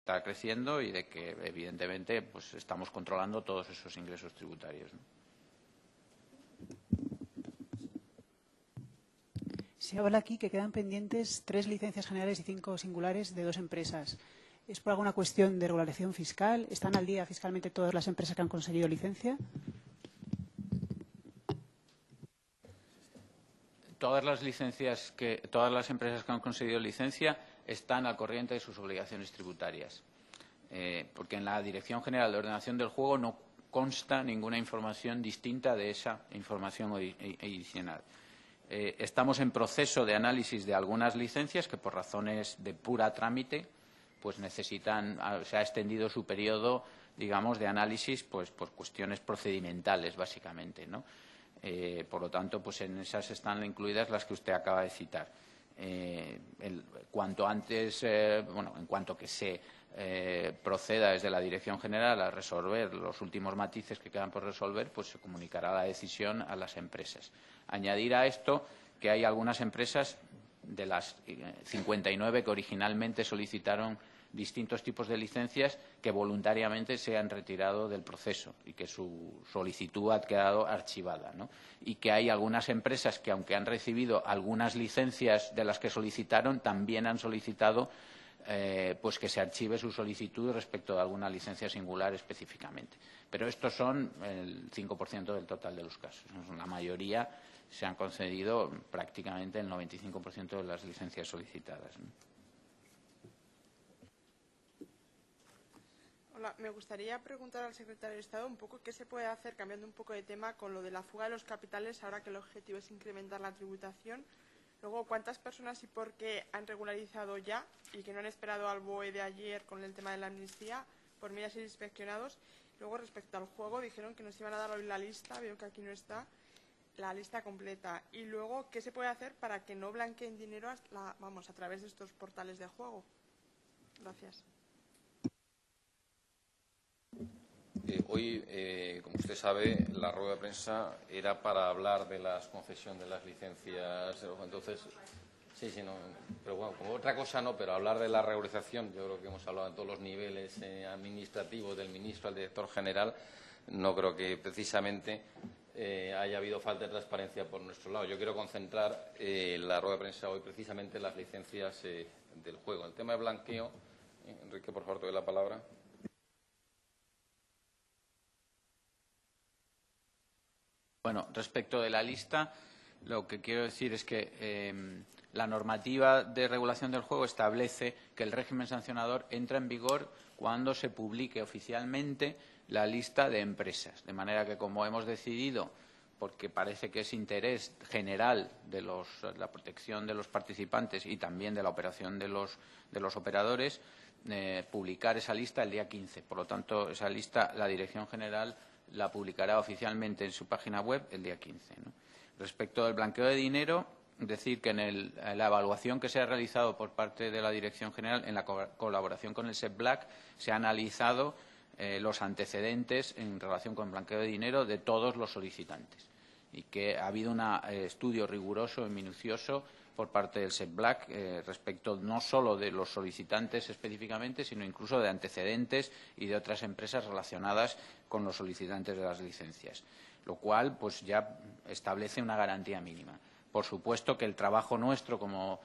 está creciendo y de que, evidentemente, pues estamos controlando todos esos ingresos tributarios, ¿no? Se habla aquí que quedan pendientes 3 licencias generales y 5 singulares de 2 empresas. ¿Es por alguna cuestión de regulación fiscal? ¿Están al día fiscalmente todas las empresas que han conseguido licencia? Todas las empresas que han conseguido licencia están al corriente de sus obligaciones tributarias, porque en la Dirección General de Ordenación del Juego no consta ninguna información distinta de esa información adicional. Estamos en proceso de análisis de algunas licencias que, por razones de pura trámite, pues se ha extendido su periodo, digamos, de análisis, pues por cuestiones procedimentales, básicamente, ¿no? Por lo tanto, pues en esas están incluidas las que usted acaba de citar. Cuanto antes, en cuanto que se proceda desde la Dirección General a resolver los últimos matices que quedan por resolver, pues se comunicará la decisión a las empresas. Añadir a esto que hay algunas empresas de las 59 que originalmente solicitaron distintos tipos de licencias que voluntariamente se han retirado del proceso y que su solicitud ha quedado archivada, ¿no? Y que hay algunas empresas que, aunque han recibido algunas licencias de las que solicitaron, también han solicitado pues que se archive su solicitud respecto de alguna licencia singular específicamente. Pero estos son el 5% del total de los casos. La mayoría se han concedido prácticamente el 95% de las licencias solicitadas, ¿no? Hola, me gustaría preguntar al secretario de Estado un poco qué se puede hacer, cambiando un poco de tema, con lo de la fuga de los capitales, ahora que el objetivo es incrementar la tributación. Luego, ¿cuántas personas y por qué han regularizado ya y que no han esperado al BOE de ayer con el tema de la amnistía por mí a ser inspeccionados? Luego, respecto al juego, dijeron que nos iban a dar hoy la lista, veo que aquí no está, la lista completa. Y luego, ¿qué se puede hacer para que no blanqueen dinero a través de estos portales de juego? Gracias. Hoy, como usted sabe, la rueda de prensa era para hablar de la concesión de las licencias. Entonces, no, pero bueno, como otra cosa no, pero hablar de la regularización, yo creo que hemos hablado en todos los niveles administrativos, del ministro al director general, no creo que precisamente haya habido falta de transparencia por nuestro lado. Yo quiero concentrar la rueda de prensa hoy precisamente en las licencias del juego. El tema de blanqueo, Enrique, por favor, te doy la palabra. Bueno, respecto de la lista, lo que quiero decir es que la normativa de regulación del juego establece que el régimen sancionador entra en vigor cuando se publique oficialmente la lista de empresas. De manera que, como hemos decidido, porque parece que es interés general de la protección de los participantes y también de la operación de los operadores, publicar esa lista el día 15. Por lo tanto, esa lista la Dirección General la publicará oficialmente en su página web el día 15, ¿no? Respecto del blanqueo de dinero, decir que en la evaluación que se ha realizado por parte de la Dirección General, en la colaboración con el SEPBLAC, se han analizado los antecedentes en relación con el blanqueo de dinero de todos los solicitantes y que ha habido un estudio riguroso y minucioso por parte del SEPBLAC respecto no solo de los solicitantes específicamente, sino incluso de antecedentes y de otras empresas relacionadas con los solicitantes de las licencias, lo cual pues ya establece una garantía mínima. Por supuesto que el trabajo nuestro como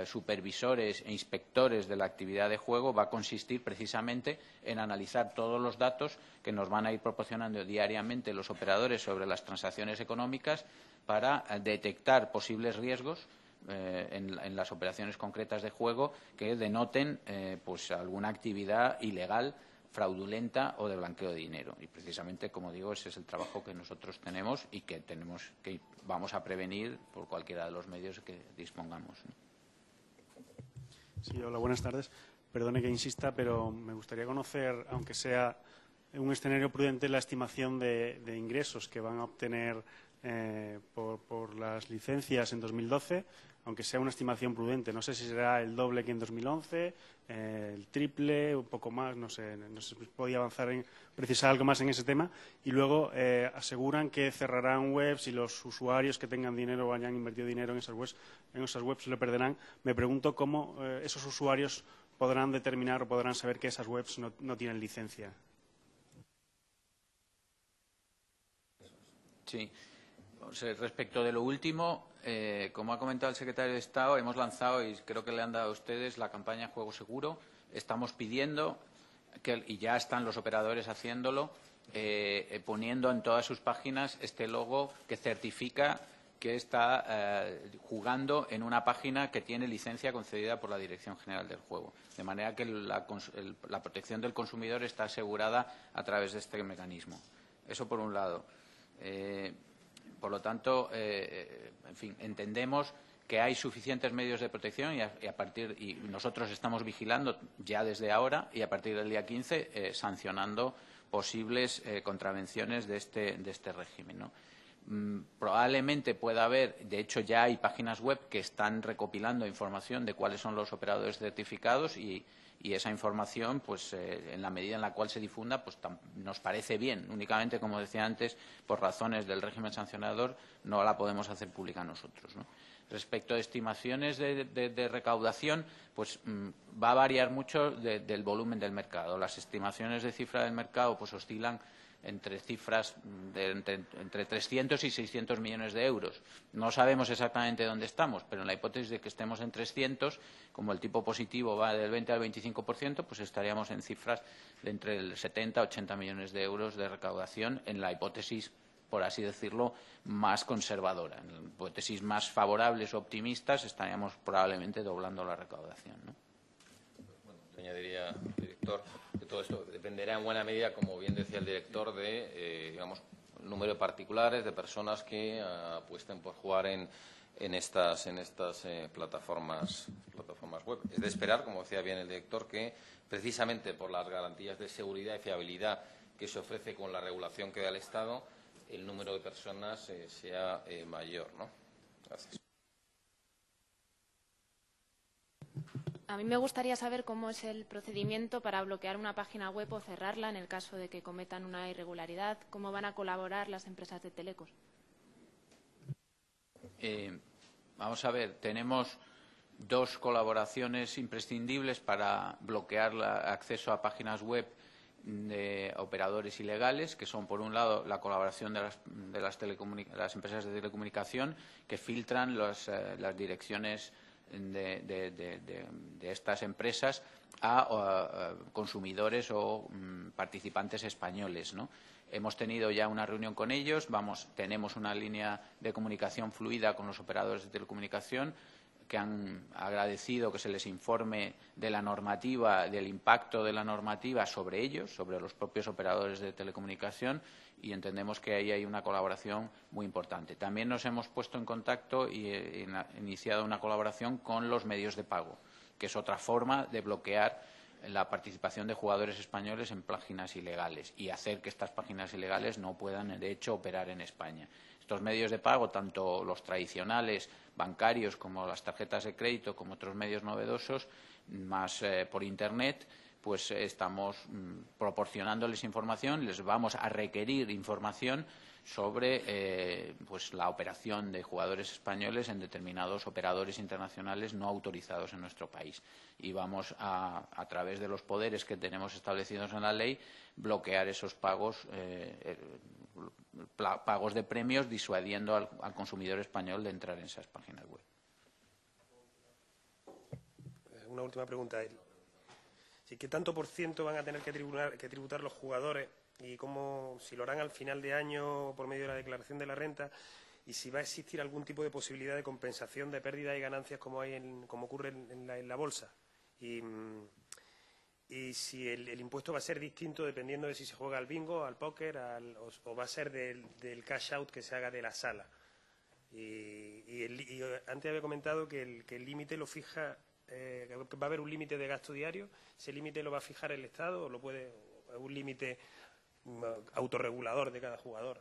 supervisores e inspectores de la actividad de juego va a consistir precisamente en analizar todos los datos que nos van a ir proporcionando diariamente los operadores sobre las transacciones económicas para detectar posibles riesgos en las operaciones concretas de juego que denoten pues alguna actividad ilegal, fraudulenta o de blanqueo de dinero. Y precisamente, como digo, ese es el trabajo que nosotros tenemos y que vamos a prevenir por cualquiera de los medios que dispongamos, ¿no? Sí, hola, buenas tardes. Perdone que insista, pero me gustaría conocer, aunque sea un escenario prudente, la estimación de ingresos que van a obtener por las licencias en 2012, aunque sea una estimación prudente. No sé si será el doble que en 2011, el triple, un poco más, no sé si podía avanzar en precisar algo más en ese tema. Y luego aseguran que cerrarán webs y los usuarios que tengan dinero o hayan invertido dinero en esas webs lo perderán. Me pregunto cómo esos usuarios podrán determinar o podrán saber que esas webs no tienen licencia? Sí. Respecto de lo último, como ha comentado el secretario de Estado, hemos lanzado, y creo que le han dado a ustedes, la campaña Juego Seguro. Estamos pidiendo, y ya están los operadores haciéndolo, poniendo en todas sus páginas este logo que certifica que está jugando en una página que tiene licencia concedida por la Dirección General del Juego. De manera que la protección del consumidor está asegurada a través de este mecanismo. Eso por un lado. Por lo tanto, en fin, entendemos que hay suficientes medios de protección y nosotros estamos vigilando ya desde ahora y a partir del día 15 sancionando posibles contravenciones de este régimen, ¿no? Probablemente pueda haber, de hecho ya hay páginas web que están recopilando información de cuáles son los operadores certificados y esa información, pues en la medida en la cual se difunda, pues nos parece bien. Únicamente, como decía antes, por razones del régimen sancionador no la podemos hacer pública nosotros, ¿no? Respecto a estimaciones de recaudación, pues va a variar mucho del volumen del mercado. Las estimaciones de cifra del mercado pues oscilan entre cifras entre 300 y 600 millones de euros. No sabemos exactamente dónde estamos, pero en la hipótesis de que estemos en 300, como el tipo positivo va del 20 al 25%, pues estaríamos en cifras de entre el 70 y 80 millones de euros de recaudación en la hipótesis, por así decirlo, más conservadora. En las hipótesis más favorables o optimistas estaríamos probablemente doblando la recaudación, ¿no? Bueno, te añadiría, director, que todo esto dependerá en buena medida, como bien decía el director, de digamos, el número de particulares, de personas que apuesten por jugar en estas plataformas web. Es de esperar, como decía bien el director, que precisamente por las garantías de seguridad y fiabilidad que se ofrece con la regulación que da el Estado, el número de personas sea mayor, ¿no? Gracias. A mí me gustaría saber cómo es el procedimiento para bloquear una página web o cerrarla en el caso de que cometan una irregularidad. ¿Cómo van a colaborar las empresas de telecos? Vamos a ver, tenemos dos colaboraciones imprescindibles para bloquear el acceso a páginas web de operadores ilegales, que son, por un lado, la colaboración de las empresas de telecomunicación que filtran las direcciones de estas empresas a consumidores o participantes españoles, ¿no? Hemos tenido ya una reunión con ellos, tenemos una línea de comunicación fluida con los operadores de telecomunicación que han agradecido que se les informe de la normativa, del impacto de la normativa sobre ellos, sobre los propios operadores de telecomunicación, y entendemos que ahí hay una colaboración muy importante. También nos hemos puesto en contacto y iniciado una colaboración con los medios de pago, que es otra forma de bloquear la participación de jugadores españoles en páginas ilegales y hacer que estas páginas ilegales no puedan, de hecho, operar en España. Estos medios de pago, tanto los tradicionales bancarios como las tarjetas de crédito, como otros medios novedosos, más por Internet, pues estamos proporcionándoles información, les vamos a requerir información sobre pues la operación de jugadores españoles en determinados operadores internacionales no autorizados en nuestro país. Y vamos a través de los poderes que tenemos establecidos en la ley, bloquear esos pagos de premios, disuadiendo al consumidor español de entrar en esas páginas web. Una última pregunta. ¿Qué tanto por ciento van a tener que tributar los jugadores y si lo harán al final de año por medio de la declaración de la renta, y si va a existir algún tipo de posibilidad de compensación de pérdidas y ganancias como ocurre en la bolsa? Y si el impuesto va a ser distinto dependiendo de si se juega al bingo, al póker, o va a ser del cash out que se haga de la sala. Y antes había comentado que el límite lo fija, que va a haber un límite de gasto diario. ¿Ese límite lo va a fijar el Estado o es un límite autorregulador de cada jugador?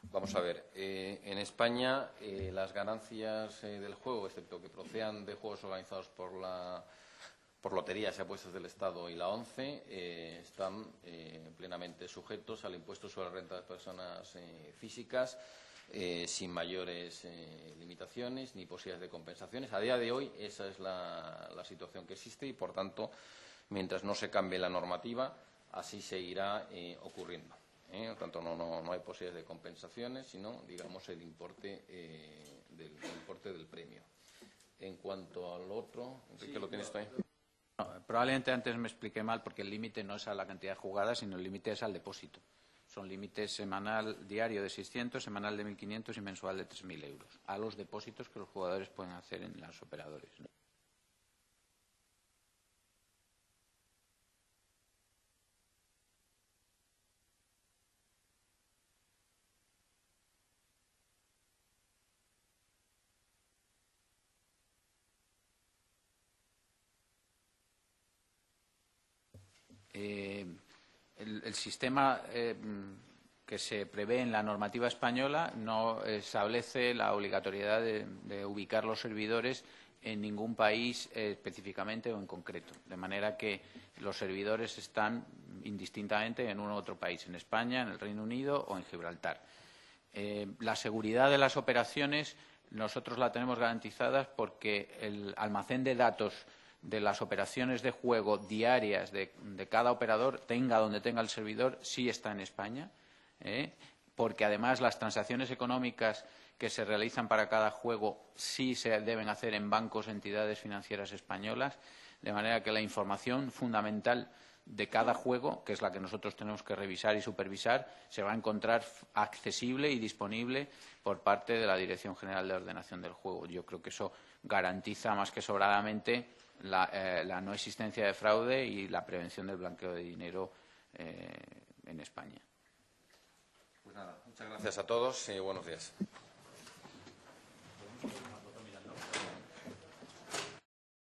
Vamos a ver, en España las ganancias del juego, excepto que procedan de juegos organizados por loterías y apuestas del Estado y la ONCE, están plenamente sujetos al impuesto sobre la renta de personas físicas sin mayores limitaciones ni posibilidades de compensaciones. A día de hoy esa es la situación que existe y, por tanto, mientras no se cambie la normativa, así seguirá ocurriendo. Por tanto, no hay posibilidades de compensaciones, sino, digamos, el importe del premio. En cuanto al otro, Enrique, ¿lo tienes tú ahí? No, probablemente antes me expliqué mal, porque el límite no es a la cantidad jugada, sino el límite es al depósito. Son límites semanal, diario de 600, semanal de 1.500 y mensual de 3.000 euros, a los depósitos que los jugadores pueden hacer en los operadores, ¿no? El sistema que se prevé en la normativa española no establece la obligatoriedad de ubicar los servidores en ningún país específicamente o en concreto, de manera que los servidores están indistintamente en un u otro país, en España, en el Reino Unido o en Gibraltar. La seguridad de las operaciones nosotros la tenemos garantizada porque el almacén de datos de las operaciones de juego diarias de cada operador, tenga donde tenga el servidor, sí está en España, porque además las transacciones económicas que se realizan para cada juego sí se deben hacer en bancos, entidades financieras españolas, de manera que la información fundamental de cada juego, que es la que nosotros tenemos que revisar y supervisar, se va a encontrar accesible y disponible por parte de la Dirección General de Ordenación del Juego. Yo creo que eso garantiza más que sobradamente la no existencia de fraude y la prevención del blanqueo de dinero en España. Pues nada, muchas gracias a todos y buenos días.